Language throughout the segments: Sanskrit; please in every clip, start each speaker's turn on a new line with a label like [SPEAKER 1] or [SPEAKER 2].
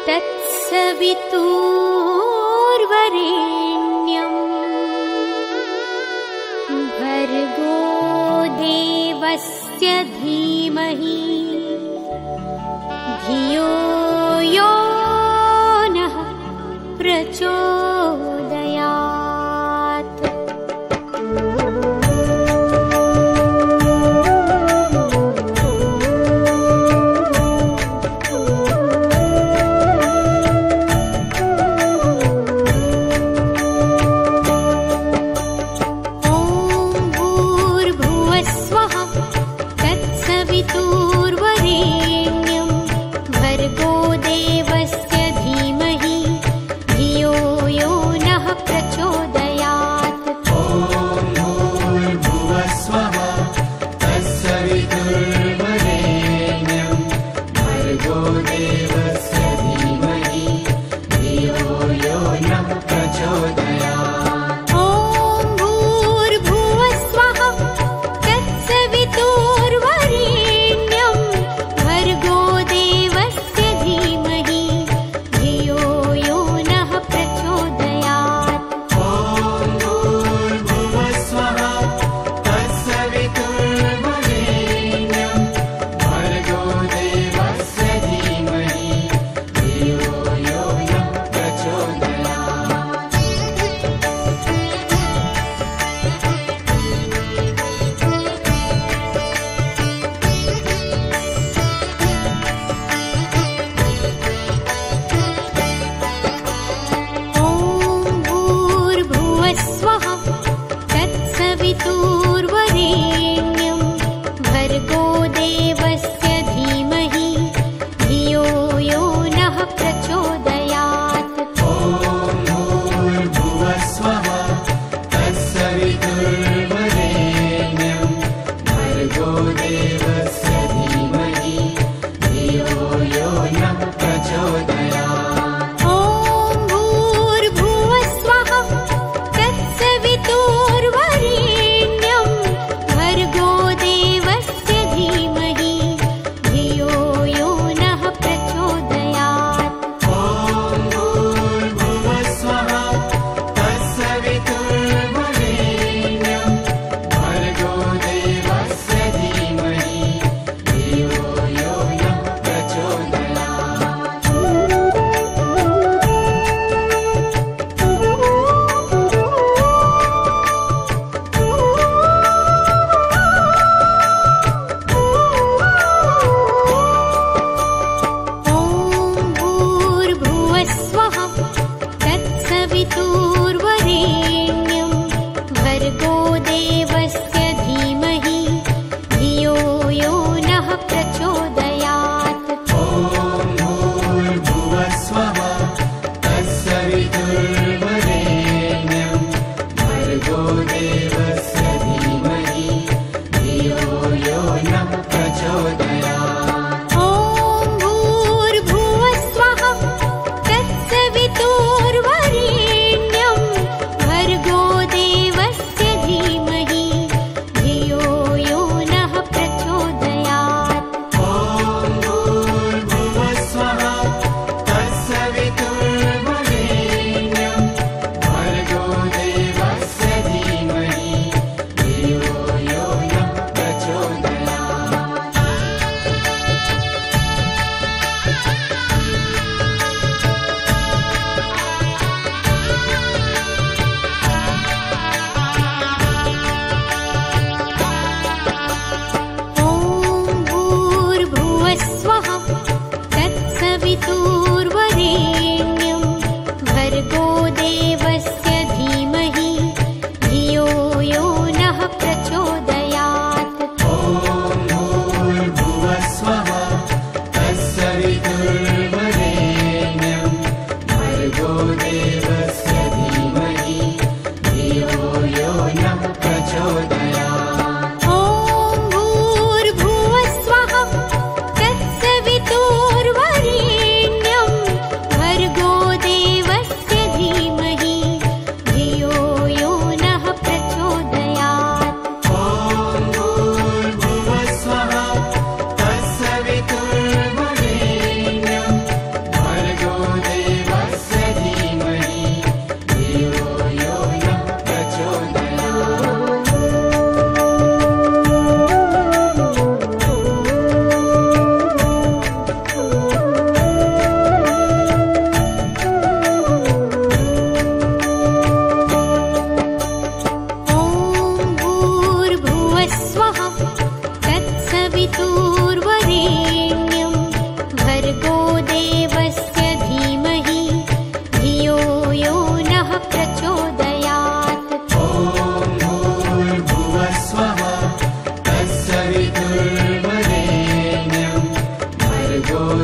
[SPEAKER 1] तत्सवितुर्वरेण्यम् भर्गो देवस्य धीमहि धियो यो नः प्रचोदयात्।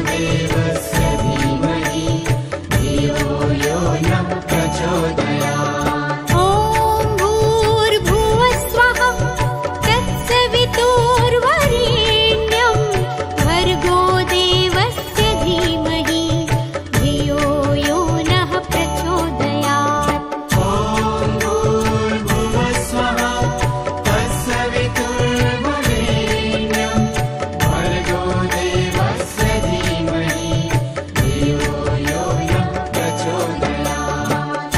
[SPEAKER 2] भर्गोदेवस्य धीमहि धियो यो नः प्रचोदयात्।
[SPEAKER 1] ॐ भूर्भुवस्वः तत्सवितुर्वरेण्यं भर्गो देवस्य धीमहि धियो यो नः प्रचोदयात्।
[SPEAKER 2] ॐ भूर्भुवस्वः तत्सवितुर्वरेण्यं भर्गो देवस्य धीमहि धियो यो नः प्रचोदयात्।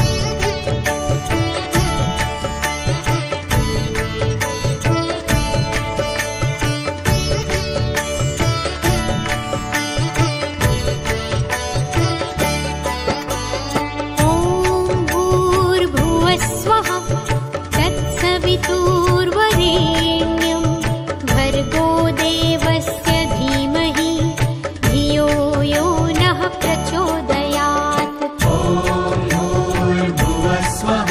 [SPEAKER 1] ॐ भूर्भुवस्वः तत्सवितुर्वरेण्यं भर्गो देवस्य धीमहि धियो यो नः प्रचोदयात्।
[SPEAKER 2] ॐ भूर्भुवस्वः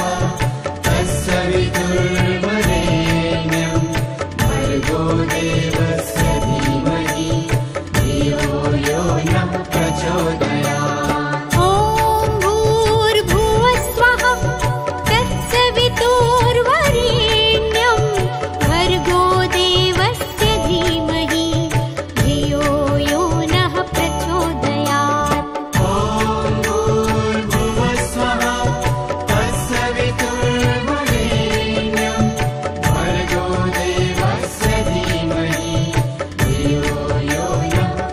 [SPEAKER 2] तत्सवितुर्वरेण्यं भर्गो देवस्य धीमहि धियो यो नः प्रचोदयात्।
[SPEAKER 1] ॐ भूर्भुवस्वः तत्सवितुर्वरेण्यं भर्गो देवस्य धीमहि धियो यो नः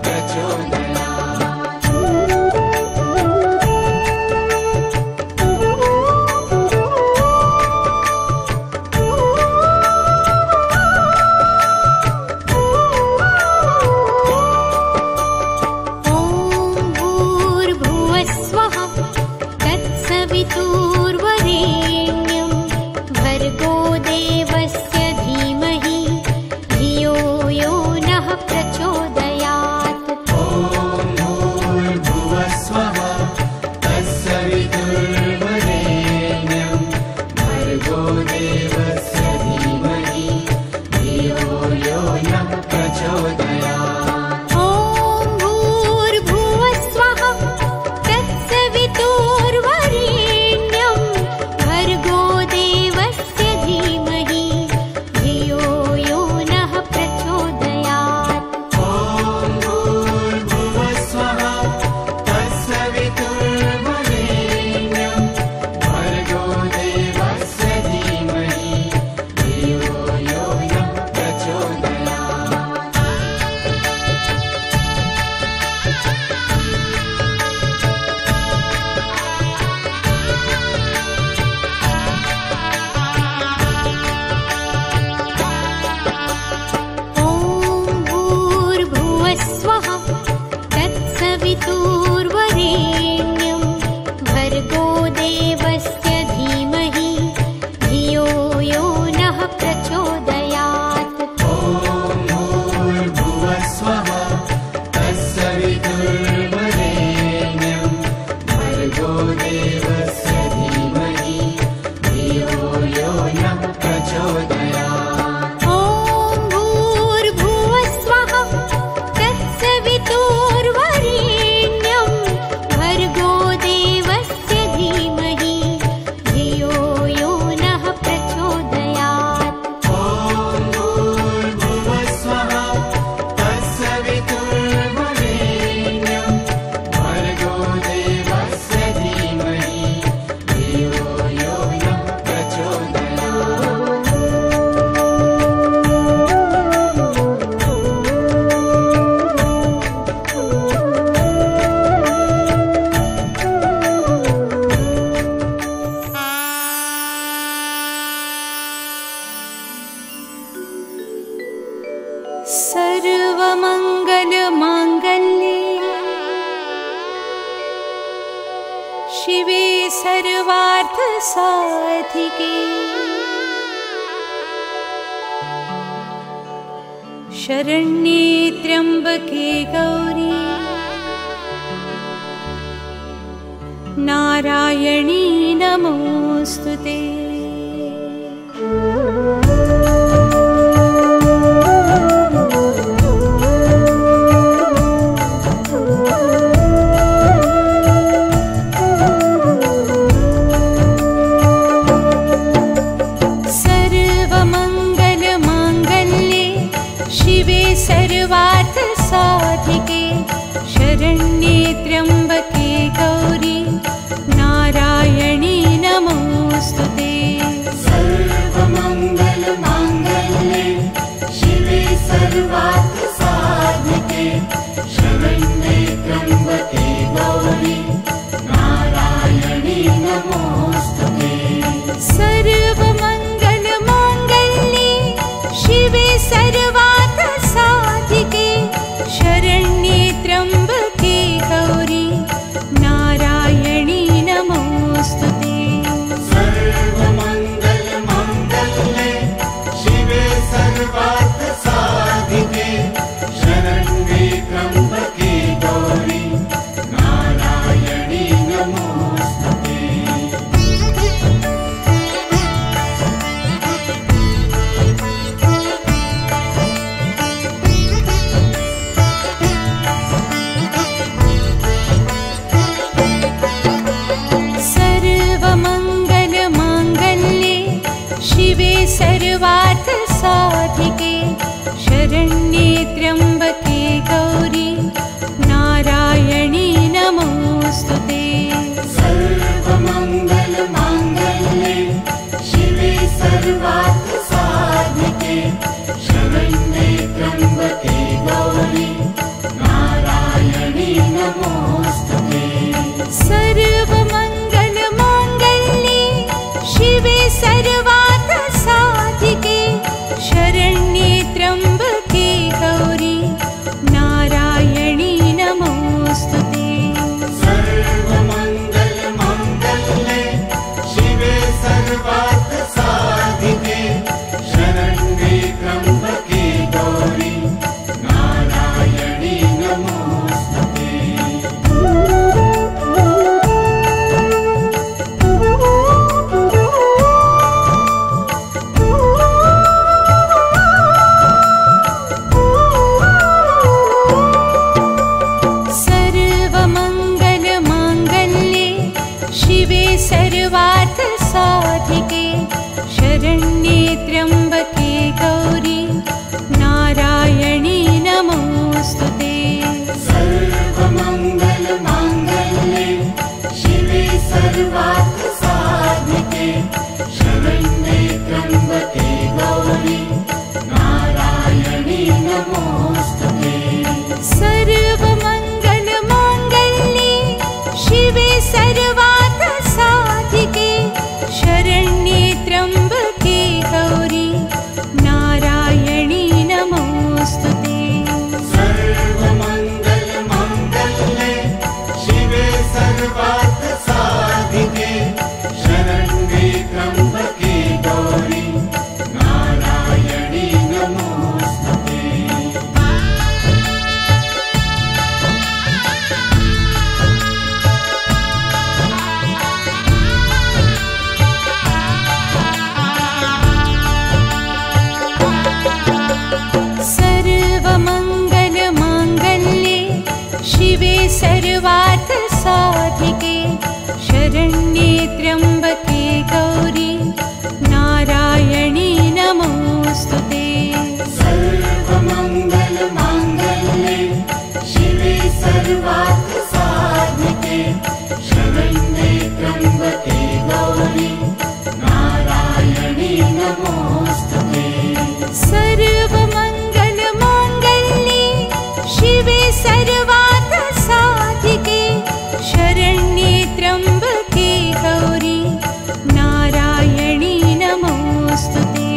[SPEAKER 1] प्रचोदयात्।
[SPEAKER 2] ॐ भूर्भुवस्वः तत्सवितुर्वरेण्यं भर्गो देवस्य धीमहि धियो यो नः प्रचोदयात्।
[SPEAKER 1] ॐ भूर्भुवस्वः तत्सवितुर्वरेण्यं भर्गो देवस्य धीमहि धियो यो नः प्रचोदयात्।
[SPEAKER 2] ॐ भूर्भुवस्वः तत्सवितुर्वरेण्यं भर्गो देवस्य धीमहि धियो यो नः प्रचोदयात्।
[SPEAKER 1] ॐ भूर्भुवस्वः तत्सवितुर्वरेण्यं भर्गो देवस्य धीमहि धियो यो नः प्रचोदयात्।
[SPEAKER 2] ॐ भूर्भुवस्वः तत्सवितुर्वरेण्यं भर्गो देवस्य धीमहि धियो यो नः प्रचोदयात्।
[SPEAKER 1] ॐ भूर्भुवस्वः तत्सवितुर्वरेण्यं भर्गो देवस्य धीमहि धियो यो नः प्रचोदयात्।
[SPEAKER 2] ॐ भूर्भुवस्वः तत्सवितुर्वरेण्यं भर्गो देवस्य धीमहि धियो यो नः प्रचोदयात्।
[SPEAKER 1] ॐ भूर्भुवस्वः तत्सवितुर्वरेण्यं भर्गो देवस्य धीमहि धियो यो नः प्रचोदयात्।
[SPEAKER 2] ॐ भूर्भुवस्वः तत्सवितुर्वरेण्यं भर्गो देवस्य धीमहि धियो यो नः प्रचोदयात्।
[SPEAKER 1] सर्वमङ्गलमाङ्गल्ये शिवे सर्वार्थसाधिके शरण्ये त्र्यम्बके गौरी नारायणी नमोऽस्तुते।
[SPEAKER 2] नमोस्तुते
[SPEAKER 1] सर्वमङ्गलमाङ्गल्ये शिवे सर्वार्थसाधिके शरण्ये त्र्यम्बके गौरी नारायणी नमोस्तुते
[SPEAKER 2] सर्वमङ्गलमाङ्गल्ये शिवे सर्वार्थसाधिके शरण्ये त्र्यम्बके गौरी नारायणी नमोस्तुते
[SPEAKER 1] सर्वमङ्गलमाङ्गल्ये शिवे सर्वार्थसाधिके शरण्ये त्र्यम्बके गौरी नारायणी नमोस्तुते
[SPEAKER 2] सर्वमङ्गलमाङ्गल्ये शिवे सर्वार्थसाधिके शरण्ये त्र्यम्बके गौरी नारायणी नमोस्तुते
[SPEAKER 1] सर्वमङ्गलमाङ्गल्ये शिवे सर्वार्थसाधिके शरण्ये त्र्यम्बके गौरी नारायणी नमोस्तुते
[SPEAKER 2] सर्वमङ्गलमाङ्गल्ये शिवे सर्वार्थसाधिके शरण्ये त्र्यम्बके गौरी नारायणी नमोस्तुते
[SPEAKER 1] सर्वमङ्गलमाङ्गल्ये शिवे सर्वार्थसाधिके शरण्ये त्र्यम्बके गौरी नारायणी नमोस्तुते
[SPEAKER 2] सर्वमङ्गलमाङ्गल्ये शिवे सर्वार्थसाधिके शरण्ये त्र्यम्बके गौरी नारायणी नमोस्तुते
[SPEAKER 1] सर्वमङ्गलमाङ्गल्ये शिवे सर्वार्थसाधिके शरण्ये त्र्यम्बके गौरी नारायणी नमोस्तुते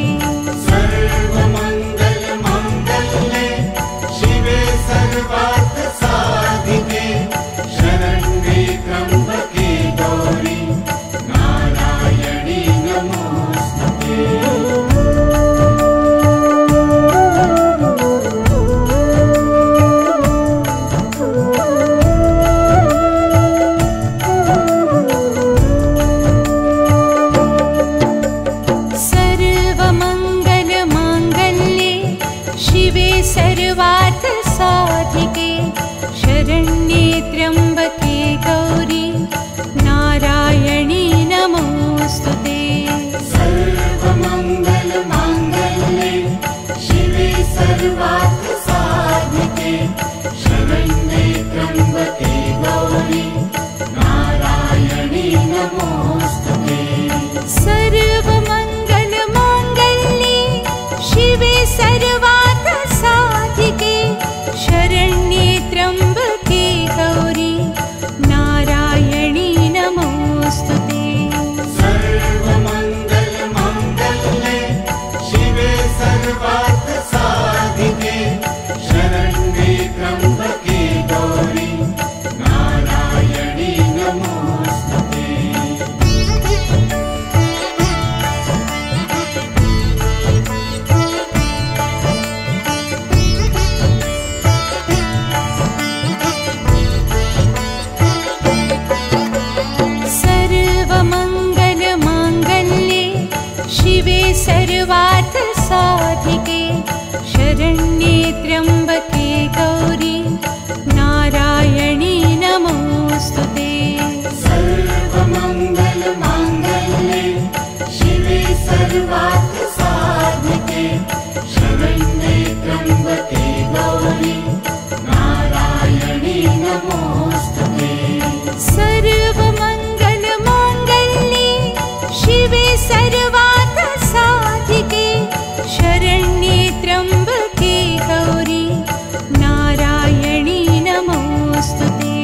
[SPEAKER 2] सर्वमङ्गलमाङ्गल्ये शिवे सर्वार्थसाधिके शरण्ये त्र्यम्बके गौरी नारायणी नमोस्तुते
[SPEAKER 1] सर्वमङ्गलमाङ्गल्ये शिवे सर्वार्थसाधिके शरण्ये त्र्यम्बके गौरी नारायणी नमोस्तुते
[SPEAKER 2] सर्वमङ्गलमाङ्गल्ये शिवे सर्वार्थसाधिके शरण्ये त्र्यम्बके गौरी नारायणी नमोस्तुते
[SPEAKER 1] सर्वमङ्गलमाङ्गल्ये शिवे सर्वार्थसाधिके शरण्ये त्र्यम्बके गौरी नारायणी नमोस्तुते
[SPEAKER 2] सर्वमङ्गलमाङ्गल्ये शिवे सर्वार्थसाधिके शरण्ये त्र्यम्बके गौरी नारायणी नमोस्तुते
[SPEAKER 1] सर्वमङ्गलमाङ्गल्ये शिवे सर्वार्थसाधिके शरण्ये त्र्यम्बके गौरी नारायणी नमोस्तुते
[SPEAKER 2] सर्वमङ्गलमाङ्गल्ये शिवे सर्वार्थसाधिके शरण्ये त्र्यम्बके गौरी नारायणी नमोस्तुते
[SPEAKER 1] सर्वमङ्गलमाङ्गल्ये शिवे सर्वार्थसाधिके शरण्ये त्र्यम्बके गौरी नारायणी नमोस्तुते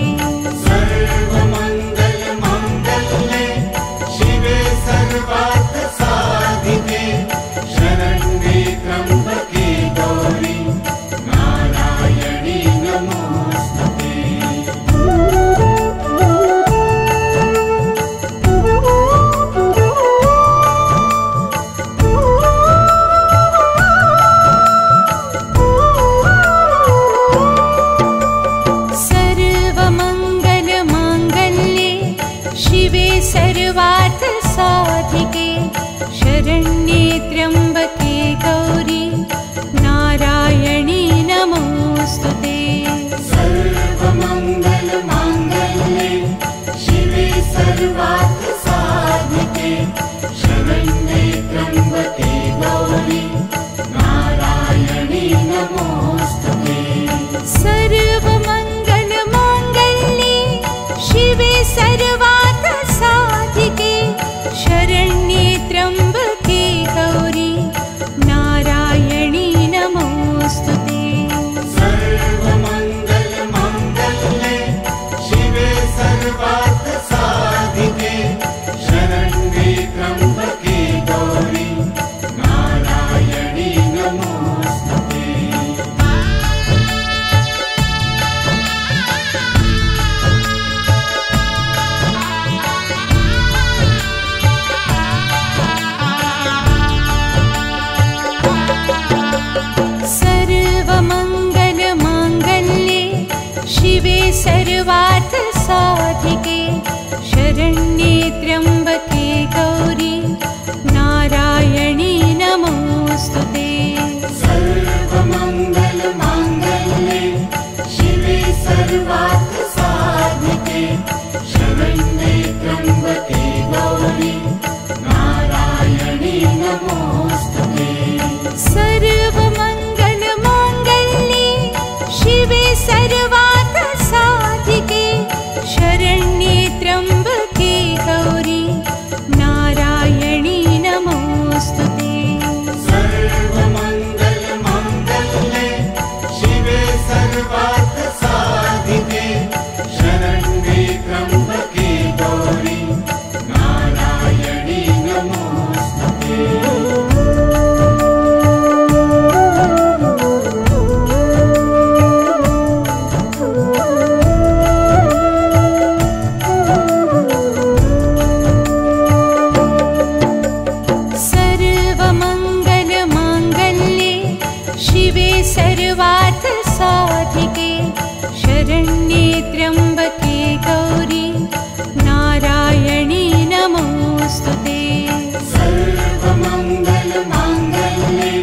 [SPEAKER 1] साधिके शरण्ये त्र्यम्बके गौरी नारायणी नमोऽस्तुते।
[SPEAKER 2] सर्वमङ्गलमाङ्गल्ये शिवे सर्वार्थसाधिके शरण्ये त्र्यम्बके गौरी नारायणी नमोऽस्तुते।
[SPEAKER 1] सर्वमङ्गलमाङ्गल्ये शिवे सर्वार्थसाधिके शरण्ये त्र्यम्बके गौरी नारायणी नमोऽस्तुते।
[SPEAKER 2] सर्वमङ्गलमाङ्गल्ये शिवे सर्वार्थसाधिके शरण्ये त्र्यम्बके गौरी नारायणी नमोऽस्तुते।
[SPEAKER 1] सर्वमङ्गलमाङ्गल्ये शिवे सर्वार्थसाधिके शरण्ये त्र्यम्बके गौरी नारायणी नमोऽस्तुते।
[SPEAKER 2] सर्वमङ्गलमाङ्गल्ये शिवे सर्वार्थसाधिके शरण्ये त्र्यम्बके गौरी नारायणी नमोऽस्तुते।
[SPEAKER 1] सर्वमङ्गलमाङ्गल्ये शिवे सर्वार्थसाधिके शरण्ये त्र्यम्बके गौरी नारायणी नमोऽस्तुते।
[SPEAKER 2] सर्वमङ्गलमाङ्गल्ये शिवे सर्वार्थसाधिके शरण्ये त्र्यम्बके गौरी नारायणी नमोऽस्तुते।
[SPEAKER 1] सर्वमङ्गलमाङ्गल्ये शिवे सर्वार्थसाधिके शरण्ये त्र्यम्बके गौरी नारायणी नमोऽस्तुते।
[SPEAKER 2] सर्वमङ्गलमाङ्गल्ये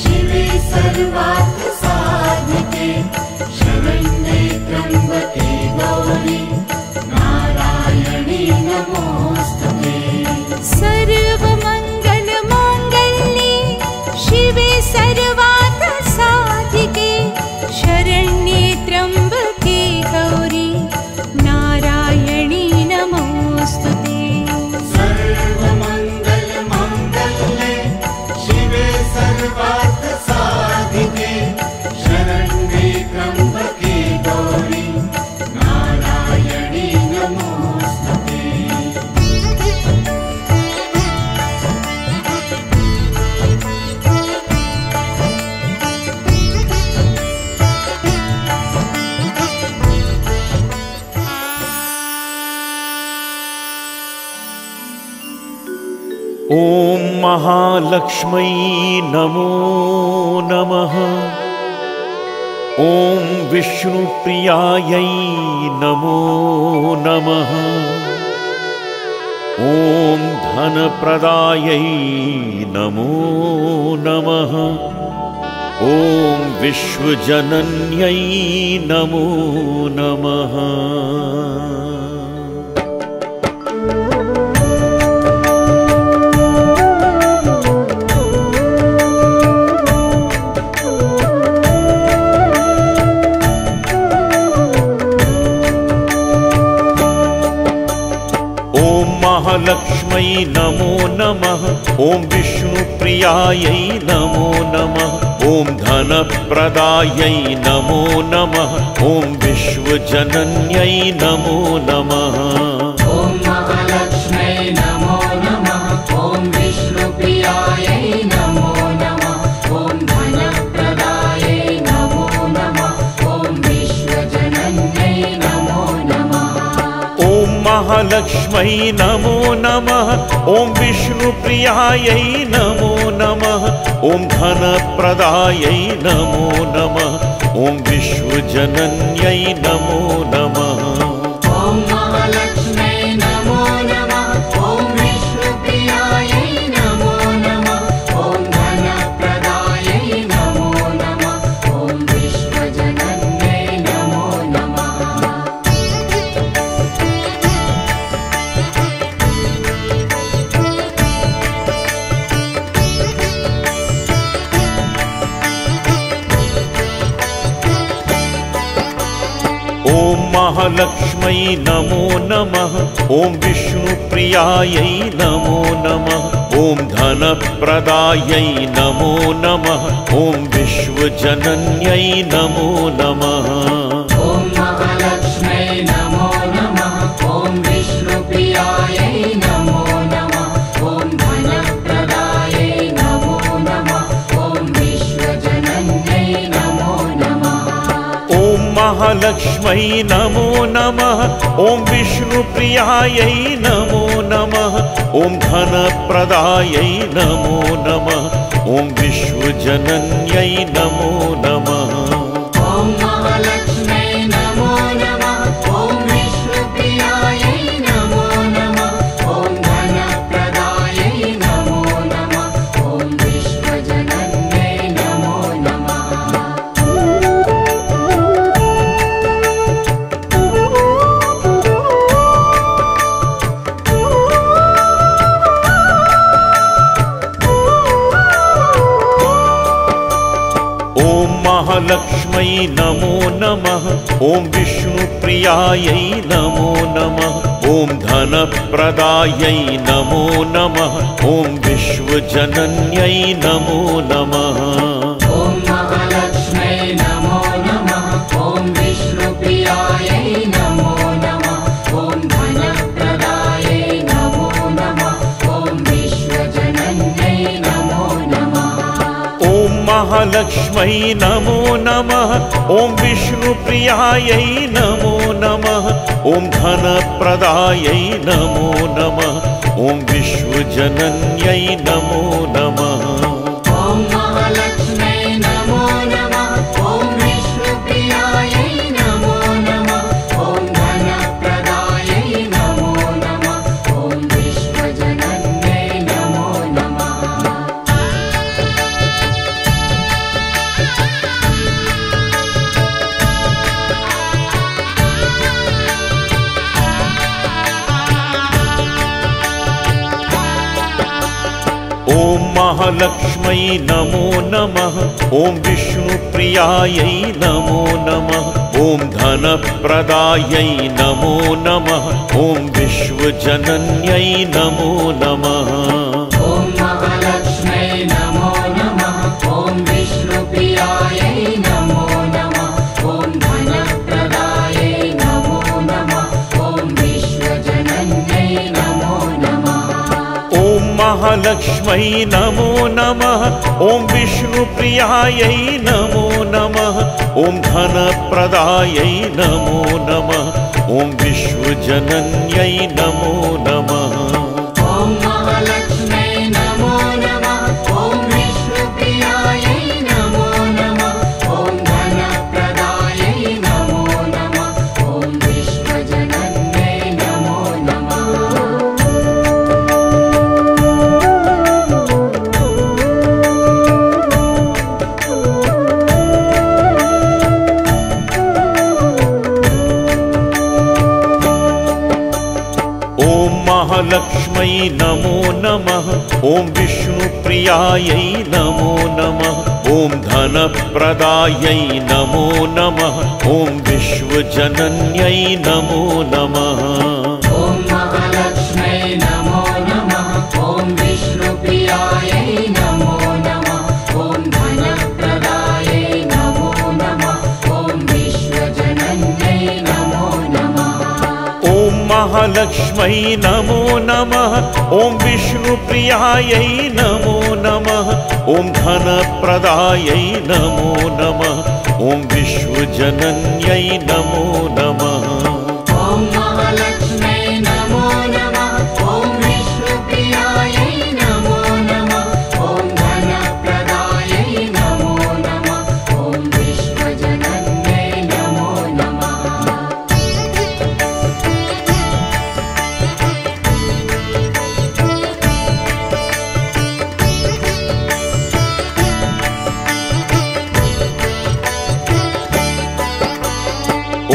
[SPEAKER 2] शिवे सर्वार्थसाधिके शरण्ये त्र्यम्बके गौरी नारायणी नमोऽस्तुते।
[SPEAKER 1] सर्वमङ्गलमाङ्गल्ये शिवे सर्वार्थसाधिके शरण्ये त्र्यम्बके गौरी नारायणी नमोऽस्तुते।
[SPEAKER 2] सर्वमङ्गलमाङ्गल्ये शिवे सर्वार्थसाधिके शरण्ये त्र्यम्बके गौरी नारायणी नमोऽस्तुते।
[SPEAKER 3] ॐ महालक्ष्मै नमो नमः। ॐ विष्णुप्रियायै नमो नमः। ॐ धनप्रदायै नमो नमः। ॐ विश्वजनन्यै नमो नमः। महालक्ष्मै नमो नमः। ॐ विष्णुप्रियायै नमो नमः। ॐ धनप्रदायै नमो नमः। ॐ विश्वजनन्यै नमो नमः।
[SPEAKER 2] ॐ महालक्ष्मै नमो नमः। ॐ विष्णुप्रियायै नमो नमः। ॐ धनप्रदायै नमो नमः। ॐ विश्वजनन्यै नमो नमः।
[SPEAKER 3] ॐ महालक्ष्मै नमो नमः। ॐ विष्णुप्रियायै नमो नमः। ॐ धनप्रदायै नमो नमः। ॐ विश्वजनन्यै नमो नमः।
[SPEAKER 2] ॐ महालक्ष्मै नमो नमः। ॐ विष्णु
[SPEAKER 3] महालक्ष्मै नमो नमः। ॐ विष्णुप्रियायै नमो नमः। ॐ धनप्रदायै नमो नमः। ॐ विश्वजनन्यै नमो नमः।
[SPEAKER 2] ॐ महालक्ष्मै नमो नमः। ॐ विष्णुप्रियायै नमो नमः। ॐ धनप्रदायै नमो नमः। ॐ विश्वजनन्यै नमो नमः।
[SPEAKER 3] ॐ महालक्ष्मै नमो नमः। ॐ विष्णुप्रियायै नमो नमः। ॐ धनप्रदायै नमो नमः। ॐ विश्वजनन्यै नमो नमः।
[SPEAKER 2] ॐ महालक्ष्मै नमो नमः। ॐ विष्णुप्रियायै नमो नमः। ॐ धनप्रदायै नमो नमः। ॐ विश्वजनन्यै नमो नमः।
[SPEAKER 3] ॐ महालक्ष्मै नमो नमः। ॐ विष्णुप्रियायै नमो नमः। ॐ धनप्रदायै नमो नमः। ॐ विश्वजनन्यै नमो नमः।
[SPEAKER 2] ॐ महालक्ष्मै नमो नमः। ॐ विष्णुप्रियायै नमो नमः। ॐ धनप्रदायै नमो नमः। ॐ विश्वजनन्यै नमो नमः।
[SPEAKER 3] ॐ महालक्ष्मै नमो नमः। ॐ विष्णुप्रियायै नमो नमः। ॐ धनप्रदायै नमो नमः। ॐ विश्वजनन्यै नमो नमः।
[SPEAKER 2] ॐ महालक्ष्मै नमो नमः। ॐ विष्णुप्रियायै नमो नमः। ॐ धनप्रदायै नमो नमः। ॐ विश्वजनन्यै नमो नमः।
[SPEAKER 3] ॐ महालक्ष्मै नमो नमः। ॐ विष्णुप्रियायै नमो नमः। ॐ धनप्रदायै नमो नमः। ॐ विश्वजनन्यै नमो नमः।
[SPEAKER 2] ॐ महालक्ष्मै नमो नमः। ॐ विष्णुप्रियायै नमो नमः। ॐ धनप्रदायै नमो नमः। ॐ विश्वजनन्यै नमो नमः।
[SPEAKER 3] ॐ महालक्ष्मै नमो नमः। ॐ विष्णुप्रियायै नमो नमः। ॐ धनप्रदायै नमो नमः। ॐ विश्वजनन्यै नमो नमः।
[SPEAKER 2] ॐ महालक्ष्मै नमो नमः। ॐ विष्णुप्रियायै नमो नमः। ॐ धनप्रदायै नमो नमः। ॐ विश्वजनन्यै नमो नमः।
[SPEAKER 3] ॐ महालक्ष्मै नमो नमः। ॐ विष्णुप्रियायै नमो नमः। ॐ धनप्रदायै नमो नमः। ॐ विश्वजनन्यै नमो नमः।
[SPEAKER 2] ॐ महालक्ष्मै नमो नमः। ॐ विष्णुप्रियायै नमो नमः। ॐ धनप्रदायै नमो नमः। ॐ विश्वजनन्यै नमो नमः।
[SPEAKER 3] ॐ महालक्ष्मै नमो नमः। ॐ विष्णुप्रियायै नमो नमः। ॐ धनप्रदायै नमो नमः। ॐ विश्वजनन्यै नमो नमः।
[SPEAKER 2] ॐ महालक्ष्मै नमो नमः। ॐ विष्णुप्रियायै नमो नमः। ॐ धनप्रदायै नमो नमः। ॐ विश्वजनन्यै नमो नमः।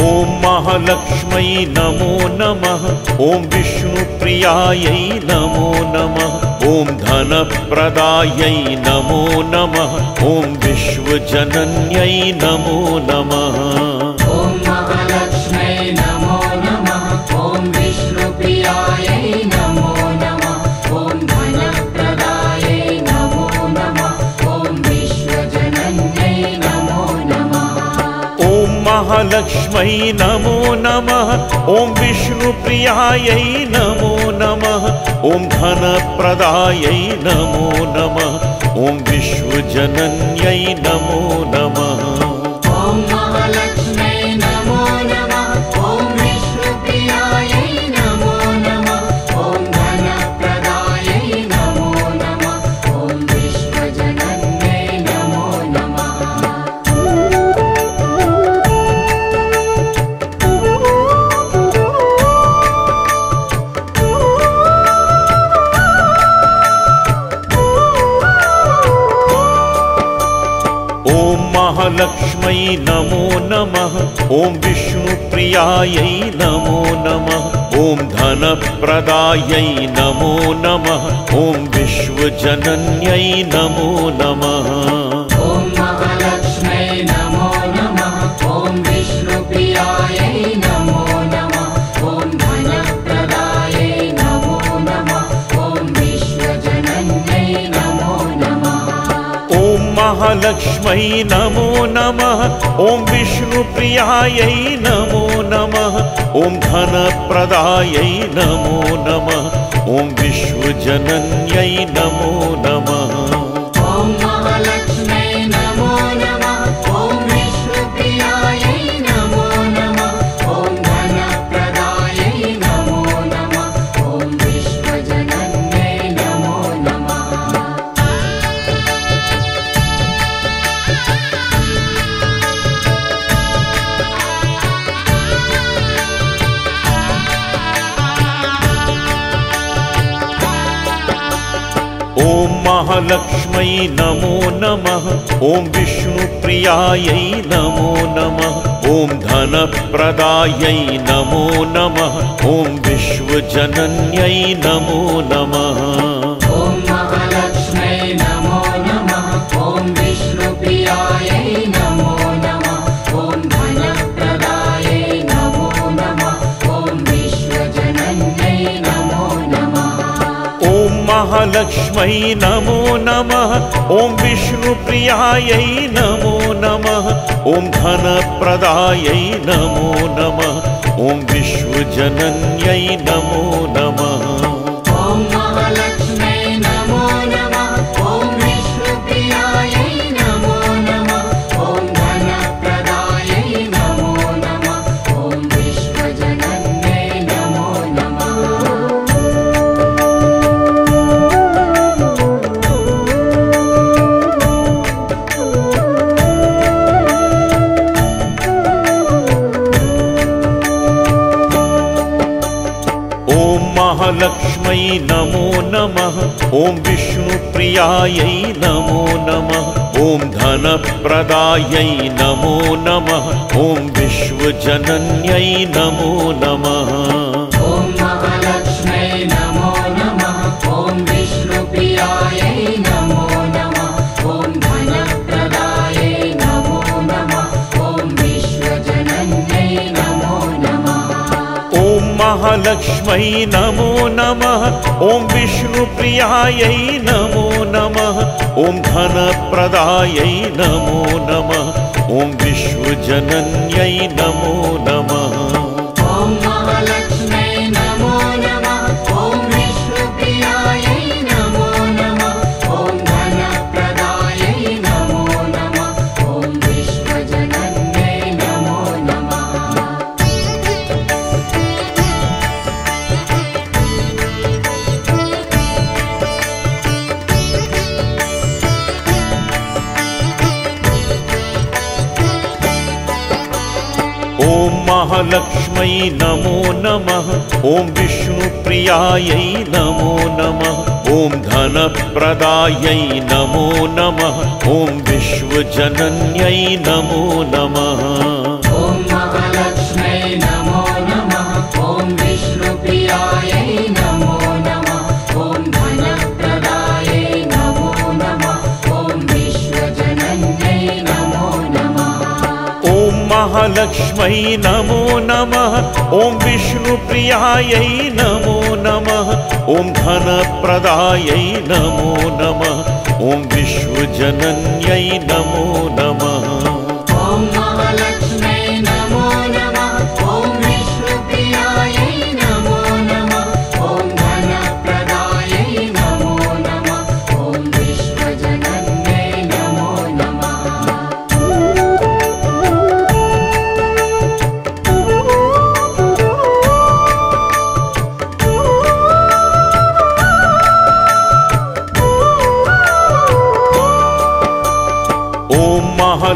[SPEAKER 3] ॐ महालक्ष्मै नमो नमः। ॐ विष्णुप्रियायै नमो नमः। ॐ धनप्रदायै नमो नमः। ॐ विश्वजनन्यै नमो नमः।
[SPEAKER 2] ॐ महालक्ष्मै नमो
[SPEAKER 3] महालक्ष्मै नमो नमः। ॐ विष्णुप्रियायै नमो नमः। ॐ धनप्रदायै नमो नमः। ॐ विश्वजनन्यै नमो नमः।
[SPEAKER 2] ॐ महालक्ष्मै नमो नमः। ॐ विष्णुप्रियायै नमो नमः। ॐ धनप्रदायै नमो नमः। ॐ विश्वजनन्यै नमो नमः।
[SPEAKER 3] ॐ महालक्ष्मै नमो नमः। ॐ विष्णुप्रियायै नमो नमः। ॐ धनप्रदायै नमो नमः। ॐ विश्वजनन्यै नमो नमः।
[SPEAKER 2] ॐ महालक्ष्मै नमो नमः। ॐ विष्णुप्रियायै नमो नमः। ॐ धनप्रदायै नमो नमः। ॐ विश्वजनन्यै नमो नमः।
[SPEAKER 3] ॐ महालक्ष्मै नमो नमः। ॐ विष्णुप्रियायै नमो नमः। ॐ धनप्रदायै नमो नमः। ॐ विश्वजनन्यै नमो नमः।
[SPEAKER 2] ॐ महालक्ष्मै नमो नमः। ॐ विष्णुप्रियायै नमो नमः। ॐ धनप्रदायै नमो नमः। ॐ विश्वजनन्यै नमो नमः।
[SPEAKER 3] ॐ महालक्ष्मै नमो नमः। ॐ विष्णुप्रियायै नमो नमः। ॐ धनप्रदायै नमो नमः। ॐ विश्वजनन्यै नमो नमः।
[SPEAKER 2] ॐ महालक्ष्मै नमो नमः। ॐ विष्णुप्रियायै नमो नमः। ॐ धनप्रदायै नमो नमः। ॐ विश्वजनन्यै नमो नमः।
[SPEAKER 3] ॐ महालक्ष्मै नमो नमः। ॐ विष्णुप्रियायै नमो नमः। ॐ धनप्रदायै नमो नमः। ॐ विश्वजनन्यै नमो नमः।
[SPEAKER 2] ॐ महालक्ष्मै नमो नमः। ॐ विष्णुप्रियायै नमो नमः। ॐ धनप्रदायै नमो नमः। ॐ विश्वजनन्यै नमो नमः।
[SPEAKER 3] ॐ महालक्ष्मै नमो नमः। ॐ विष्णुप्रियायै नमो नमः। ॐ धनप्रदायै नमो नमः। ॐ विश्वजनन्यै नमो नमः।
[SPEAKER 2] ॐ महालक्ष्मै नमो नमः। ॐ विष्णुप्रियायै नमो नमः। ॐ धनप्रदायै नमो नमः। ॐ विश्वजनन्यै नमो नमः।
[SPEAKER 3] ॐ महालक्ष्मै नमो नमः। ॐ विष्णुप्रियायै नमो नमः। ॐ धनप्रदायै नमो नमः। ॐ विश्वजनन्यै नमो नमः।
[SPEAKER 2] ॐ महालक्ष्मै नमो नमः। ॐ विष्णुप्रियायै नमो नमः। ॐ धनप्रदायै नमो नमः। ॐ विश्वजनन्यै नमो नमः।
[SPEAKER 3] ॐ महालक्ष्मै नमो नमः। ॐ विष्णुप्रियायै नमो नमः। ॐ धनप्रदायै नमो नमः। ॐ विश्वजनन्यै नमो नमः।
[SPEAKER 2] ॐ महालक्ष्मै नमो नमः। ॐ विष्णुप्रियायै नमो नमः। ॐ धनप्रदायै नमो नमः। ॐ विश्वजनन्यै नमो नमः।
[SPEAKER 3] ॐ महालक्ष्मै नमो नमः। ॐ विष्णुप्रियायै नमो नमः। ॐ धनप्रदायै नमो नमः। ॐ विश्वजनन्यै नमो नमः।
[SPEAKER 2] ॐ महालक्ष्मै नमो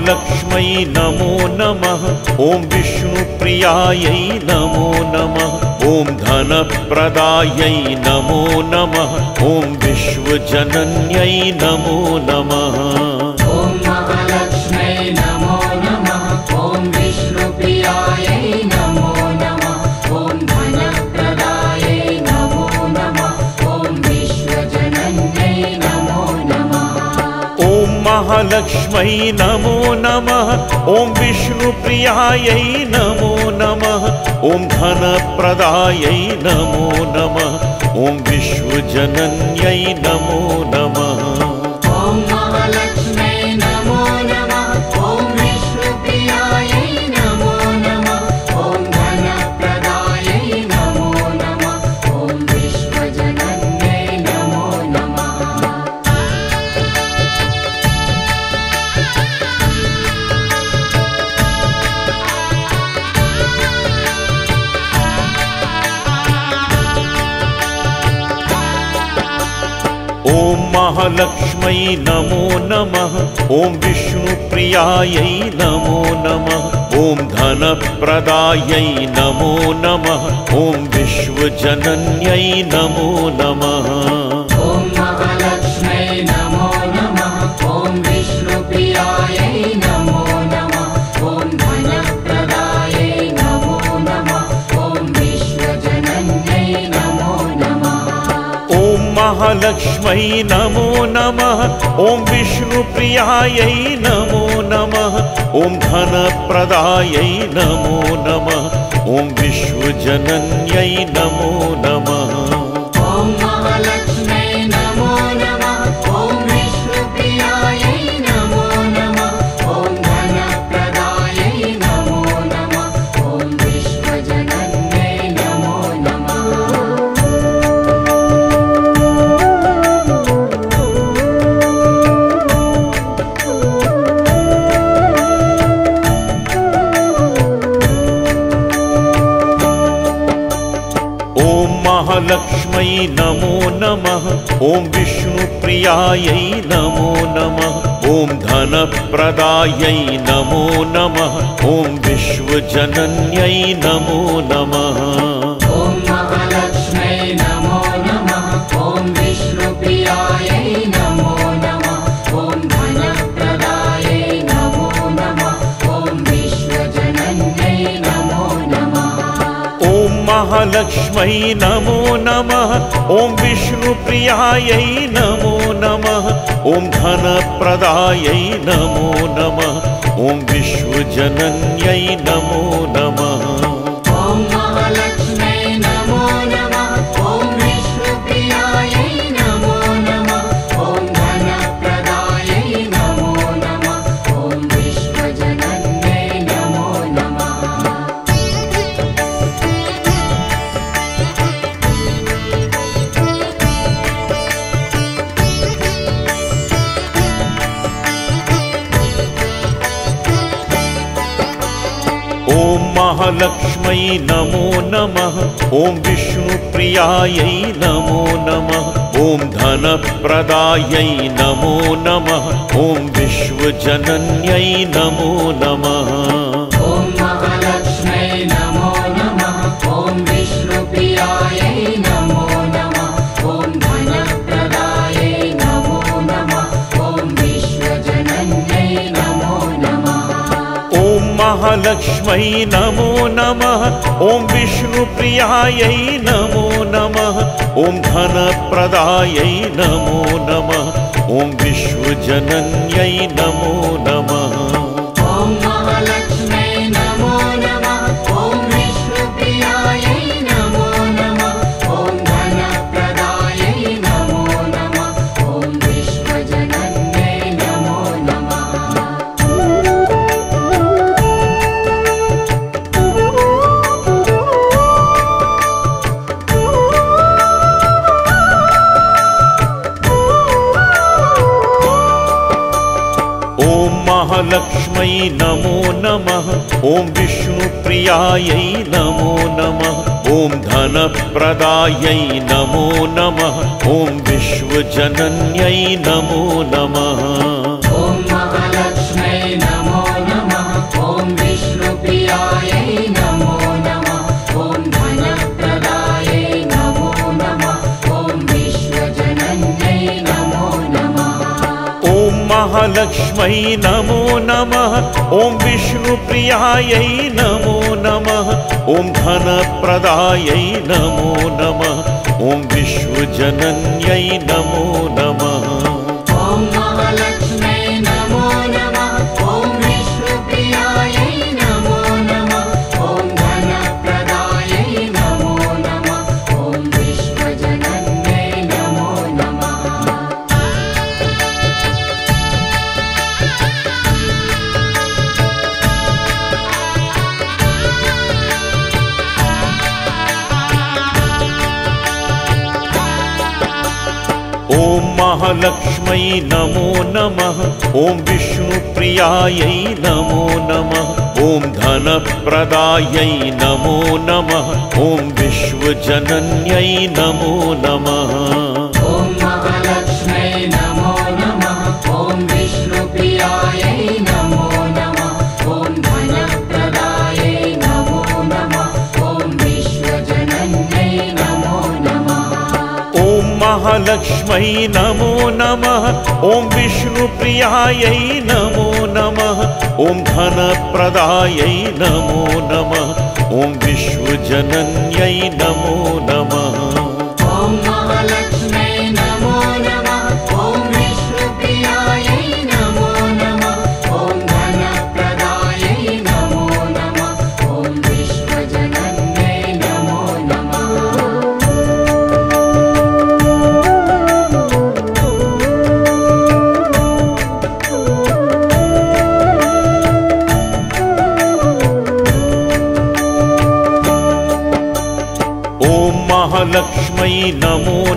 [SPEAKER 3] महालक्ष्मै नमो नमः। ॐ विष्णुप्रियायै नमो नमः। ॐ धनप्रदायै नमो नमः। ॐ विश्वजनन्यै नमो नमः।
[SPEAKER 2] ॐ महालक्ष्मै नमो नमः। ॐ विष्णुप्रियायै नमो नमः। ॐ धनप्रदायै नमो नमः। ॐ विश्वजनन्यै नमो नमः।
[SPEAKER 3] ॐ महालक्ष्मै नमो नमः। ॐ विष्णुप्रियायै नमो नमः। ॐ धनप्रदायै नमो नमः। ॐ विश्वजनन्यै नमो नमः।
[SPEAKER 2] ॐ महालक्ष्मै नमो नमः। ॐ विष्णुप्रियायै नमो नमः। ॐ धनप्रदायै नमो नमः। ॐ विश्वजनन्यै नमो नमः।
[SPEAKER 3] ॐ महालक्ष्मै नमो नमः। ॐ विष्णुप्रियायै नमो नमः। ॐ धनप्रदायै नमो नमः। ॐ विश्वजनन्यै नमो नमः।
[SPEAKER 2] ॐ महालक्ष्मै नमो नमः। ॐ विष्णुप्रियायै नमो नमः। ॐ धनप्रदायै नमो नमः। ॐ विश्वजनन्यै नमो नमः।
[SPEAKER 3] ॐ महालक्ष्मै नमो नमः। ॐ विष्णुप्रियायै नमो नमः। ॐ धनप्रदायै नमो नमः। ॐ विश्वजनन्यै नमो नमः।
[SPEAKER 2] ॐ महालक्ष्मै नमो नमः। ॐ विष्णुप्रियायै नमो नमः। ॐ धनप्रदायै नमो नमः। ॐ विश्वजनन्यै नमो नमः।
[SPEAKER 3] ॐ महालक्ष्मै नमो नमः। ॐ विष्णुप्रियायै नमो नमः। ॐ धनप्रदायै नमो नमः। ॐ विश्वजनन्यै नमो नमः।
[SPEAKER 2] ॐ महालक्ष्मै नमो नमः। ॐ विष्णुप्रियायै नमो नमः। ॐ धनप्रदायै नमो नमः। ॐ विश्वजनन्यै नमो नमः।
[SPEAKER 3] ॐ महालक्ष्मै नमो नमः। ॐ विष्णुप्रियायै नमो नमः। ॐ धनप्रदायै नमो नमः। ॐ विश्वजनन्यै नमो नमः।
[SPEAKER 2] ॐ महालक्ष्मै नमो नमः। ॐ विष्णुप्रियायै नमो नमः। ॐ धनप्रदायै नमो नमः। ॐ विश्वजनन्यै नमो नमः।
[SPEAKER 3] ॐ महालक्ष्मै नमो नमः। ॐ विष्णुप्रियायै नमो नमः। ॐ धनप्रदायै नमो नमः। ॐ विश्वजनन्यै नमो नमः।
[SPEAKER 2] ॐ महालक्ष्मै नमो नमः। ॐ विष्णुप्रियायै नमो नमः। ॐ धनप्रदायै नमो नमः। ॐ विश्वजनन्यै नमो नमः।
[SPEAKER 3] ॐ महालक्ष्मै नमो नमः। ॐ विष्णुप्रियायै नमो नमः। ॐ धनप्रदायै नमो नमः। ॐ विश्वजनन्यै नमो नमः।
[SPEAKER 2] ॐ महालक्ष्मै नमो नमः। ॐ विष्णुप्रियायै नमो नमः। ॐ धनप्रदायै नमो नमः। ॐ विश्वजनन्यै नमो नमः।
[SPEAKER 3] ॐ महालक्ष्मै नमो नमः। ॐ विष्णुप्रियायै नमो नमः। ॐ धनप्रदायै नमो नमः। ॐ विश्वजनन्यै नमो नमः।
[SPEAKER 2] ॐ महालक्ष्मै नमो
[SPEAKER 3] महालक्ष्मै नमो नमः। ॐ विष्णुप्रियायै नमो नमः। ॐ धनप्रदायै नमो नमः। ॐ विश्वजनन्यै नमो नमः।
[SPEAKER 2] ॐ महालक्ष्मै नमो नमः। ॐ विष्णुप्रियायै नमो नमः। ॐ धनप्रदायै नमो नमः। ॐ विश्वजनन्यै नमो नमः।
[SPEAKER 3] ॐ महालक्ष्मै नमो नमः। ॐ विष्णुप्रियायै नमो नमः। ॐ धनप्रदायै नमो नमः। ॐ विश्वजनन्यै नमो नमः।
[SPEAKER 2] ॐ महालक्ष्मै नमो नमः। ॐ विष्णुप्रियायै नमो नमः। ॐ धनप्रदायै नमो नमः। ॐ विश्वजनन्यै नमो नमः।
[SPEAKER 3] ॐ महालक्ष्मै नमो नमः। ॐ विष्णुप्रियायै नमो नमः। ॐ धनप्रदायै नमो नमः। ॐ विश्वजनन्यै नमो नमः।
[SPEAKER 2] ॐ महालक्ष्मै नमो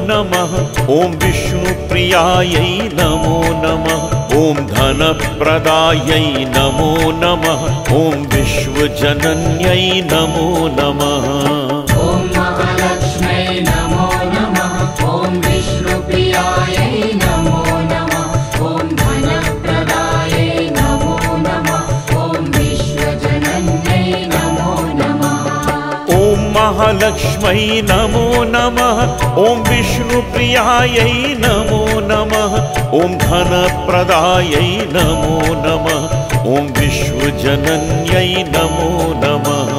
[SPEAKER 2] नमः। ॐ विष्णुप्रियायै नमो नमः। ॐ धनप्रदायै नमो नमः। ॐ विश्वजनन्यै नमो नमः।
[SPEAKER 3] ॐ महालक्ष्मै नमो नमः। ॐ विष्णुप्रियायै नमो नमः। ॐ धनप्रदायै नमो नमः। ॐ विश्वजनन्यै नमो नमः।
[SPEAKER 2] ॐ महालक्ष्मै नमो नमः। ॐ विष्णुप्रियायै नमो नमः। ॐ धनप्रदायै नमो नमः। ॐ विश्वजनन्यै नमो नमः।
[SPEAKER 3] ॐ महालक्ष्मै नमो नमः। ॐ विष्णुप्रियायै नमो नमः। ॐ धनप्रदायै नमो नमः। ॐ विश्वजनन्यै नमो नमः।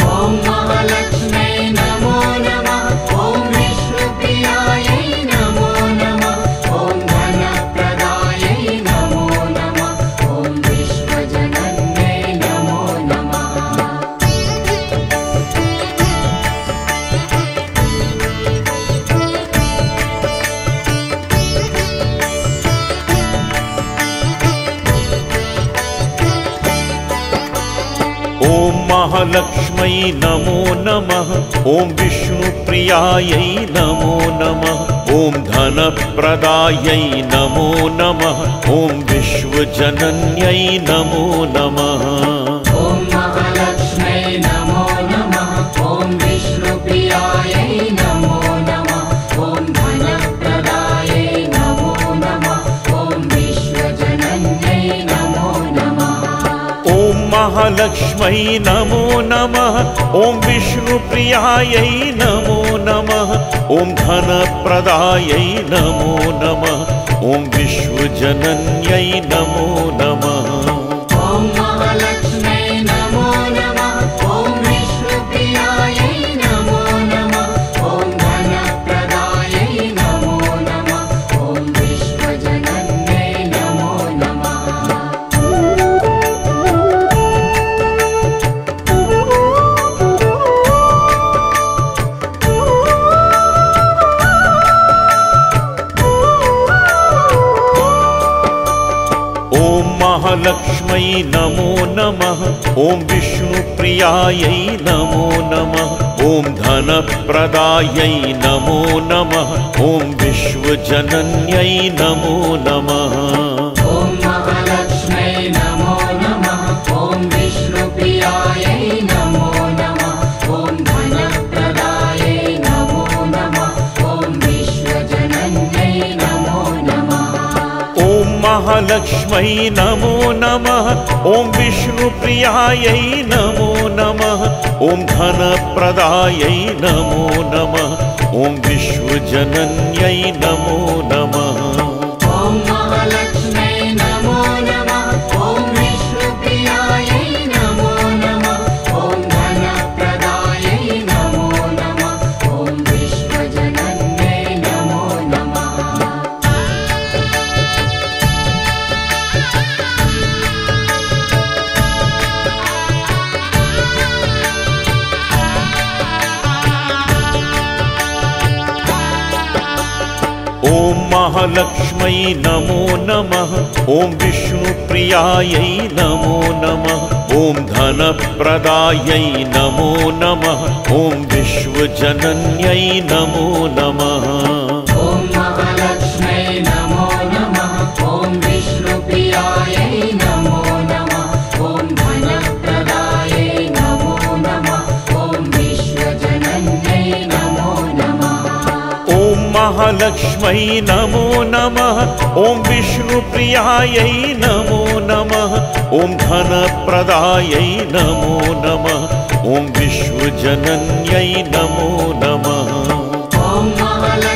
[SPEAKER 2] ॐ महालक्ष्मै नमो नमः। ॐ विष्णुप्रियायै नमो नमः। ॐ धनप्रदायै नमो नमः। ॐ विश्वजनन्यै नमो नमः।
[SPEAKER 3] ॐ महालक्ष्मै नमो नमः। ॐ विष्णुप्रियायै नमो नमः। ॐ धनप्रदायै नमो नमः। ॐ विश्वजनन्यै नमो नमः।
[SPEAKER 2] ॐ महालक्ष्मै नमो नमः। ॐ विष्णुप्रियायै नमो नमः। ॐ धनप्रदायै नमो नमः। ॐ विश्वजनन्यै नमो नमः।
[SPEAKER 3] ॐ महालक्ष्मै नमो नमः। ॐ विष्णुप्रियायै नमो नमः। ॐ धनप्रदायै नमो नमः। ॐ विश्वजनन्यै नमो नमः।
[SPEAKER 2] ॐ महालक्ष्मै नमो नमः। ॐ विष्णुप्रियायै नमो नमः। ॐ धनप्रदायै नमो नमः। ॐ विश्वजनन्यै नमो नमः।
[SPEAKER 3] ॐ महालक्ष्मै नमो नमः। ॐ विष्णुप्रियायै नमो नमः। ॐ धनप्रदायै नमो नमः। ॐ विश्वजनन्यै नमो नमः।
[SPEAKER 2] ॐ महालक्ष्मै नमो नमः। ॐ विष्णुप्रियायै नमो नमः। ॐ धनप्रदायै नमो नमः। ॐ विश्वजनन्यै नमो नमः।
[SPEAKER 3] ॐ महालक्ष्मै नमो नमः। ॐ विष्णुप्रियायै नमो नमः। ॐ धनप्रदायै नमो नमः। ॐ विश्वजनन्यै नमो नमः।
[SPEAKER 2] ॐ महालक्ष्मै नमो
[SPEAKER 3] ॐ महालक्ष्मै नमो नमः। ॐ विष्णुप्रियायै नमो नमः। ॐ धनप्रदायै नमो नमः। ॐ विश्वजनन्यै नमो नमः।
[SPEAKER 2] ॐ महालक्ष्मै नमो नमः। ॐ विष्णुप्रियायै नमो नमः। ॐ धनप्रदायै नमो नमः। ॐ विश्वजनन्यै नमो नमः।
[SPEAKER 3] ॐ महालक्ष्मै नमो नमः। ॐ विष्णुप्रियायै नमो नमः। ॐ धनप्रदायै नमो नमः। ॐ विश्वजनन्यै नमो नमः।
[SPEAKER 2] ॐ महालक्ष्मै